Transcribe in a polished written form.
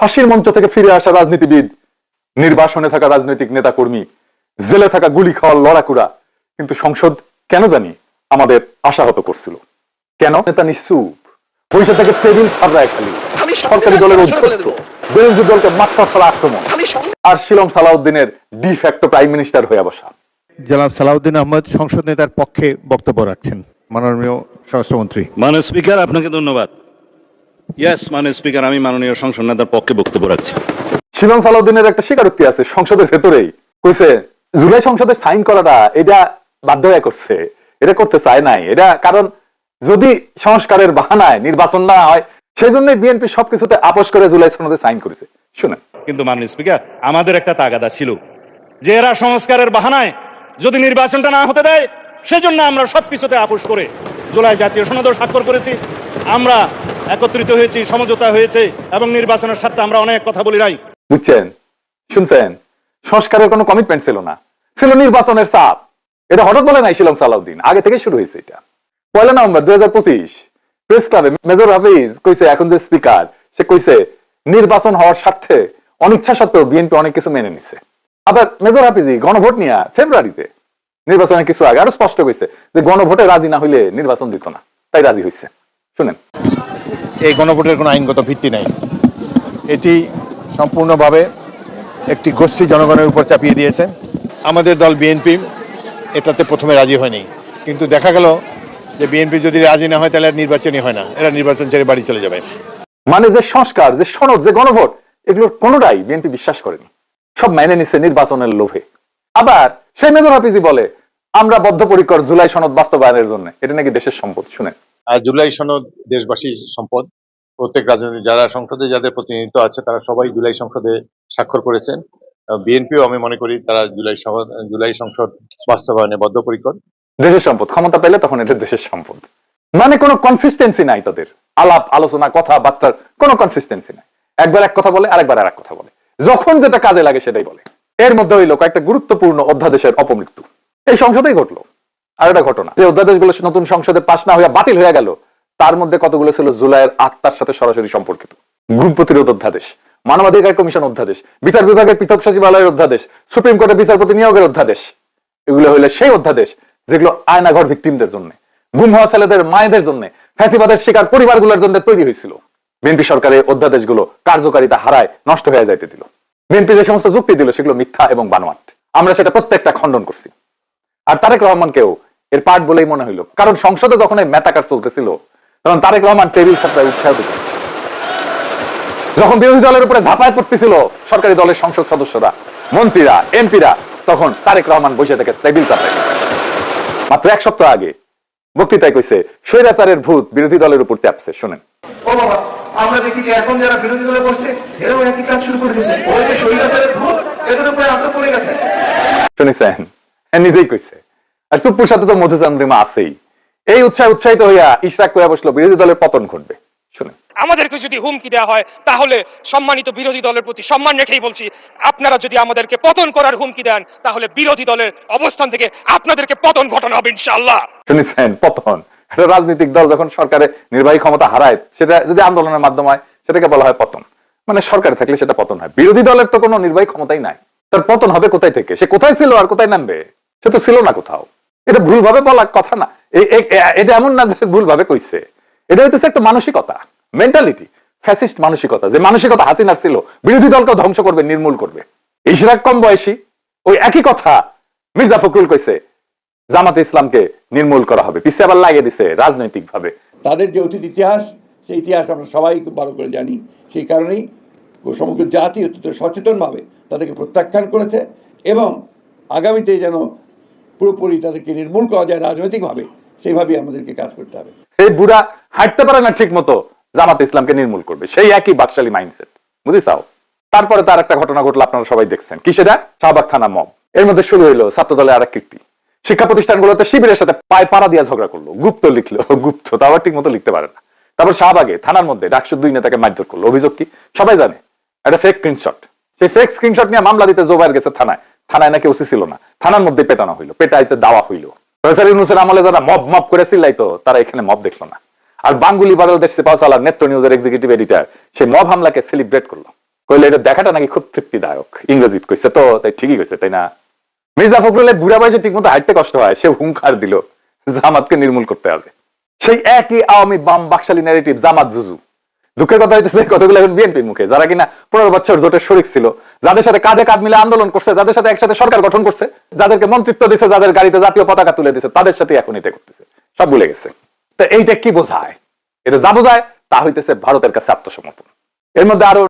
ফাঁসির মঞ্চ থেকে ফিরে আসা রাজনীতিবিদ, নির্বাসনে থাকা রাজনৈতিক নেতা কর্মী, জেলে থাকা গুলি খাওয়া লড়াকুড়া, কিন্তু সংসদ কেন জানি আমাদের আশাহত করছিল। কেন? নেতা নিশ্চুপ বৈশা থেকে টেবিল ফাড়ায় খালি সরকারি দলের অধ্যক্ষ, বিরোধী দলকে মাত্রা ছাড়া আক্রমণ, আর শিলং সালাউদ্দিনের ডিফ্যাক্টো প্রাইম মিনিস্টার হয়ে বসা। জনাব সালাউদ্দিন আহমদ সংসদ নেতার পক্ষে বক্তব্য রাখছেন। মাননীয় স্বরাষ্ট্রমন্ত্রী। মাননীয় স্পিকার, আপনাকে ধন্যবাদ। ইয়েস মাননীয় স্পিকার, আমি মাননীয় সংসদ নেতার পক্ষে বক্তব্য রাখছি। শিলং সালাউদ্দিনের একটা স্বীকারোক্তি আছে সংসদের ভেতরেই, কইছে জুলাই সংসদে সাইন করাটা এটা বাধ্য হয়ে করছে, এটা করতে চায় নাই, এটা কারণ যদি সংস্কারের বাহানায় নির্বাচন না হয় সেই জন্য বিএনপি সবকিছুতে আপোষ করে জুলাই সনদে সাইন করেছে। শুনেন, কিন্তু মাননীয় স্পিকার, আমাদের একটা তাগাদা ছিল যে এরা সংস্কারের বাহানায় যদি নির্বাচনটা না হতে দেয় সেজন্য আমরা সবকিছুতে আপোষ করে জুলাই জাতীয় সনদও স্বাক্ষর করেছি। আমরা একত্রিত হয়েছি, সমঝোতা হয়েছে এবং নির্বাচনের স্বার্থে আমরা অনেক কথা বলি নাই। বুঝছেন, শুনছেন, সংস্কারের কোনো কমিটমেন্ট ছিল না, ছিল নির্বাচনের চাপ। এটা হঠাৎ বলে নাই শিলং সালাউদ্দিন, আগে থেকে শুরু হয়েছে। এটা 1 নভেম্বর 2025 প্রেস ক্লাবে মেজর হাফিজ কইছে, এখন যে স্পিকার সে কইছে নির্বাচন হওয়ার স্বার্থে অনিচ্ছা সত্ত্বেও বিএনপি অনেক কিছু মেনে নিছে। আবার মেজর হাফিজি গণভোট নিয়ে ফেব্রুয়ারিতে নির্বাচনের কিছু আগে আরো স্পষ্ট কইছে যে গণভোটে রাজি না হইলে নির্বাচন দিত না, তাই রাজি হইছে। শুনেন, এই গণভোটের কোনো আইনগত ভিত্তি নাই, এটি সম্পূর্ণভাবে একটি গোষ্ঠী জনগণের উপর চাপিয়ে দিয়েছেন। আমাদের দল বিএনপি এটাতে প্রথমে রাজি হয়নি, কিন্তু দেখা গেল যে বিএনপি যদি রাজি না হয় তাহলে আর নির্বাচনই হয় না, এরা নির্বাচন ছেড়ে বাড়ি চলে যাবে। মানে যে সংস্কার, যে সনদ, যে গণভোট, এগুলোর কোনোটাই বিএনপি বিশ্বাস করেনি, সব মেনে নিচ্ছে নির্বাচনের লোভে। আবার সেই মেজর হাফিজি বলে আমরা বদ্ধপরিকর জুলাই সনদ বাস্তবায়নের জন্য, এটা নাকি দেশের সম্পদ। শুনেন, আর জুলাই সনদ দেশবাসীর সম্পদ। প্রত্যেক রাজনৈতিক যারা সংসদে যাদের প্রতিনিধিত্ব আছে তারা সবাই জুলাই সংসদে স্বাক্ষর করেছেন। বিএনপিও আমি মনে করি তারা জুলাই সংসদ বাস্তবায়নে বদ্ধপরিকর। দেশের সম্পদ, ক্ষমতা পেলে তখন এটা দেশের সম্পদ। মানে কোনো কনসিস্টেন্সি নাই তাদের, আলাপ আলোচনা কথাবার্তার কোনো কনসিস্টেন্সি নাই। একবার এক কথা বলে, আরেকবার আর এক কথা বলে, যখন যেটা কাজে লাগে সেটাই বলে। এর মধ্যে হইলো কয়েকটা গুরুত্বপূর্ণ অধ্যাদেশের অপমৃত্যু এই সংসদেই ঘটলো। আর একটা ঘটনা, যে অধ্যাদেশগুলো নতুন সংসদে পাশ না হইয়া বাতিল হয়ে গেল, তার মধ্যে কতগুলো ছিল জুলাইয়ের আত্মার সাথে সরাসরি সম্পর্কিত। গুম প্রতিরোধ অধ্যাদেশ, মানবাধিকার কমিশন অধ্যাদেশ, বিচার বিভাগের পৃথক সচিবালয়ের অধ্যাদেশ, সুপ্রিম কোর্টের বিচারপতি নিয়োগের অধ্যাদেশ। এগুলো হইলে সেই অধ্যাদেশ যেগুলো আয়নাঘর ভিক্টিমদের জন্য, গুম হওয়া ছেলেদের মায়েদের জন্য, ফ্যাসিবাদের শিকার পরিবারগুলোর জন্য তৈরি হয়েছিল। বিএনপি সরকারের অধ্যাদেশগুলো কার্যকারিতা হারায় নষ্ট হয়ে যাইতে দিল। বিএনপি যে সমস্ত যুক্তি দিল সেগুলো মিথ্যা এবং বানোয়াট। আমরা সেটা প্রত্যেকটা খণ্ডন করছি। আর তারেক রহমানকেও এর পার্ট বলেই মনে হইল, কারণ সংসদে যখন এই মেটাকার চলতেছিল তখন তারেক রহমান টেবিল ছাত্রায় উৎসাহ দিতেছিল। যখন বিরোধী দলের উপরে ঝাঁপায় পড়তেছিল সরকারি দলের সংসদ সদস্যরা, মন্ত্রীরা, এমপিরা, তখন তারেক রহমান বসে থেকে টেবিল চাপায়। মাত্র 1 সপ্তাহ আগে বক্তৃতায় কইছে স্বৈরাচারের ভূত বিরোধী দলের উপর চাপছে। শুনেন, ও বাবা, আমরা দেখি যে এখন যারা বিরোধী দলে বসছে এরাও একই কাজ শুরু করে দিয়েছে। ওই যে স্বৈরাচারের ভূত এদের উপরে আসর পড়ে গেছে। শুনেছেন, নিজেই কইছে। আর চুপ্পুর সাথে তো মধুচন্দ্রিমা আছেই। এই উৎসাহিত হইয়া ইশরাক কইয়া বসলো বিরোধী দলের পতন ঘটবে। শুনেন, আমাদেরকে যদি হুমকি দেওয়া হয় তাহলে সম্মানিত বিরোধী দলের প্রতি সম্মান রেখেই বলছি, আপনারা যদি আমাদেরকে পতন করার হুমকি দেন তাহলে বিরোধী দলের অবস্থান থেকে আপনাদেরকে পতন ঘটানো হবে ইনশাআল্লাহ। শুনেছেন, পতন। একটা রাজনৈতিক দল যখন সরকারে নির্বাহী ক্ষমতা হারায়, সেটা যদি আন্দোলনের মাধ্যমে হয় সেটাকে বলা হয় পতন। মানে সরকারে থাকলে সেটা পতন হয়। বিরোধী দলের তো কোনো নির্বাহী ক্ষমতাই নাই, তার পতন হবে কোথায় থেকে? সে কোথায় ছিল আর কোথায় নামবে? সে তো ছিল না কোথাও। এটা ভুলভাবে বলা কথা না, এটা এমন না যে ভুলভাবে কইছে। এটা হইতেছে একটা মানসিকতা, মেন্টালিটি, ফ্যাসিস্ট মানসিকতা। যে মানসিকতা হাসিনার ছিল, বিরোধী দলকে ধ্বংস করবে, নির্মূল করবে। ইশরাক কম বয়সী, ওই একই কথা মির্জা ফখরুল কইছে জামাতে ইসলামকে নির্মূল করা হবে, পিছিয়ে আবার লাগিয়ে দিছে রাজনৈতিক ভাবে। তাদের যে অতীত ইতিহাস, সেই ইতিহাস আমরা সবাই খুব ভালো করে জানি। সেই কারণেই সমগ্র জাতি অত্যন্ত সচেতনভাবে তাদেরকে প্রত্যাখ্যান করেছে এবং আগামীতে যেন পুরোপুরি তাদেরকে নির্মূল করা যায় রাজনৈতিকভাবে, সেইভাবেই আমাদেরকে কাজ করতে হবে। এই বুড়া হাঁটতে পারে না ঠিক মতো, জামাতে ইসলামকে নির্মূল করবে, সেই একই বাকশালী মাইন্ডসেট, বুঝিসাও। তারপরে তার একটা ঘটনা ঘটলো, আপনারা সবাই দেখছেন। কি সেটা? শাহবাগ থানা মব। এর মধ্যে শুরু হইলো ছাত্র দলের আর এক কীর্তি। শিক্ষা প্রতিষ্ঠানগুলোতে শিবিরের সাথে পায়ে পাড়া দিয়ে ঝগড়া করলো, গুপ্ত লিখলো, গুপ্ত তা আবার ঠিক মতো লিখতে পারে না। তারপর শাহবাগে থানার মধ্যে ডাকসুর 2 নেতাকে মারধর করলো। অভিযোগ কি? সবাই জানে, একটা ফেক স্ক্রিনশট। সেই ফেক স্ক্রিনশট নিয়ে মামলা দিতে জোবাইর গেছে থানায়। থানায় নাকি ওসি ছিল না, থানার মধ্যে পেটানো হইলো, পেটাইতে দেওয়া হইলো। প্রফেসর ইউনূসের আমলে যারা মব করে চিল্লাইতো তারা এখানে মব দেখলো না। আর বাঙ্গুলি বারেল দেশ সেপাওয়ালার নেত্র নিউজের এক্সিকিউটিভ এডিটর সেই মব হামলাকে সেলিব্রেট করলো। বললে এটা দেখাটা নাকি খুব তৃপ্তিদায়ক। ইংরেজিত কইছে তো, তাই ঠিকই কইছে, তাই না? মির্জা ফখরুলের বুড়া বয়সে ঠিক মতো হাঁটতে কষ্ট হয়, সে হুঙ্কার দিল জামাতকে নির্মূল করতে হবে। সেই একই আওয়ামী বাম বাকশালী ন্যারেটিভ, জামাত জুজু। দুঃখের কথা হইতেছে কতগুলো এখন বিএনপির মুখে, যারা কিনা 15 বছর জোটের শরিক ছিল, যাদের সাথে কাঁধে কাঁধ মিলে আন্দোলন করছে, যাদের সাথে একসাথে সরকার গঠন করছে, যাদেরকে মন্ত্রিত্ব দিছে, যাদের গাড়িতে জাতীয় পতাকা তুলে দিছে, তাদের সাথে এখন এটা করতেছে, সব ভুলে গেছে। তো এইটা কি বোঝায়? এটা যা বোঝায় তা হইতেছে ভারতের কাছে আত্মসমর্পণ। এর মধ্যে আরো